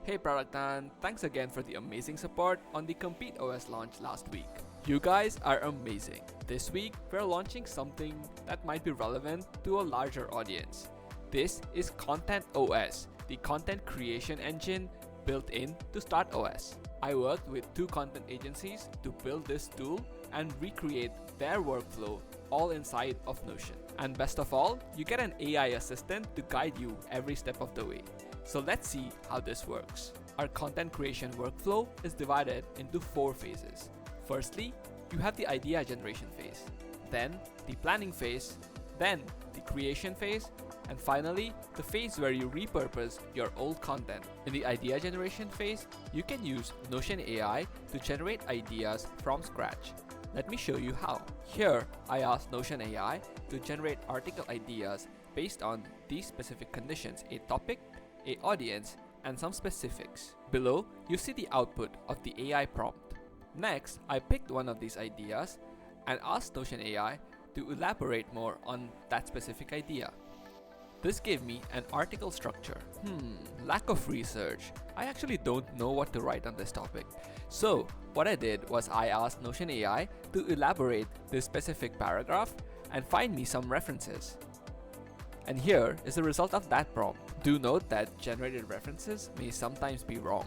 Hey Pradaktan, thanks again for the amazing support on the ContentOS launch last week. You guys are amazing. This week, we're launching something that might be relevant to a larger audience. This is ContentOS, the content creation engine built in to StartOS. I worked with 2 content agencies to build this tool and recreate their workflow all inside of Notion. And best of all, you get an AI assistant to guide you every step of the way. So let's see how this works. Our content creation workflow is divided into 4 phases. Firstly, you have the idea generation phase, then the planning phase, then the creation phase, and finally, the phase where you repurpose your old content. In the idea generation phase, you can use Notion AI to generate ideas from scratch. Let me show you how. Here, I asked Notion AI to generate article ideas based on these specific conditions: a topic, a audience, and some specifics. Below, you see the output of the AI prompt. Next, I picked one of these ideas and asked Notion AI to elaborate more on that specific idea. This gave me an article structure. Lack of research. I actually don't know what to write on this topic. So what I did was I asked Notion AI to elaborate this specific paragraph and find me some references. And here is the result of that prompt. Do note that generated references may sometimes be wrong,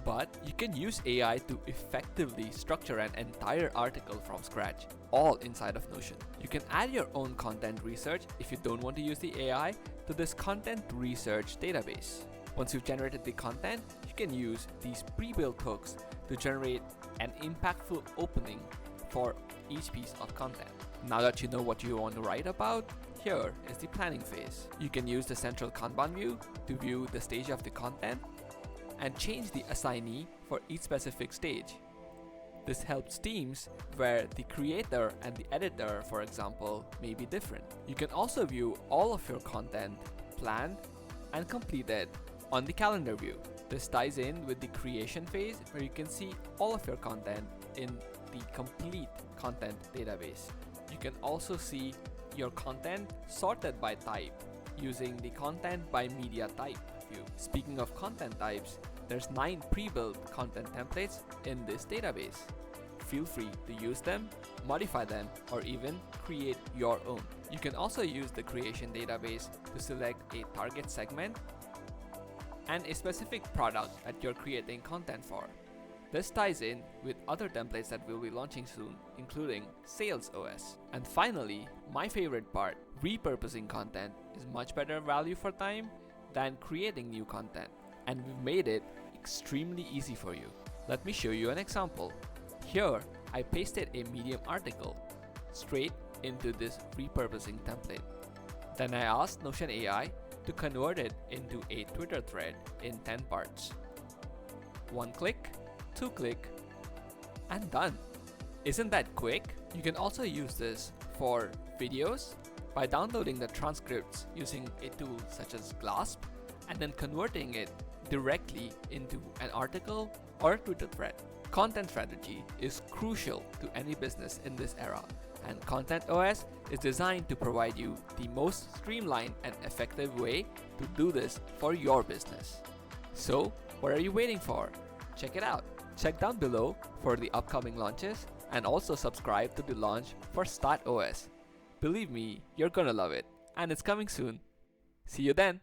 but you can use AI to effectively structure an entire article from scratch, all inside of Notion. You can add your own content research if you don't want to use the AI to this content research database. Once you've generated the content, you can use these pre-built hooks to generate an impactful opening for each piece of content. Now that you know what you want to write about, here is the planning phase. You can use the central Kanban view to view the stage of the content and change the assignee for each specific stage. This helps teams where the creator and the editor, for example, may be different. You can also view all of your content planned and completed on the calendar view. This ties in with the creation phase where you can see all of your content in the complete content database. You can also see your content sorted by type using the content by media type view. Speaking of content types, there's 9 pre-built content templates in this database. Feel free to use them, modify them, or even create your own. You can also use the creation database to select a target segment and a specific product that you're creating content for. This ties in with other templates that we'll be launching soon, including SalesOS. And finally, my favorite part, repurposing content is much better value for time than creating new content. And we've made it extremely easy for you. Let me show you an example. Here, I pasted a Medium article straight into this repurposing template. Then I asked Notion AI to convert it into a Twitter thread in 10 parts. 1 click, 2 click, and done. Isn't that quick? You can also use this for videos by downloading the transcripts using a tool such as Glasp and then converting it directly into an article or a Twitter thread. Content strategy is crucial to any business in this era, and ContentOS is designed to provide you the most streamlined and effective way to do this for your business. So, what are you waiting for? Check it out. Check down below for the upcoming launches and also subscribe to the launch for StartOS. Believe me, you're gonna love it, and it's coming soon. See you then!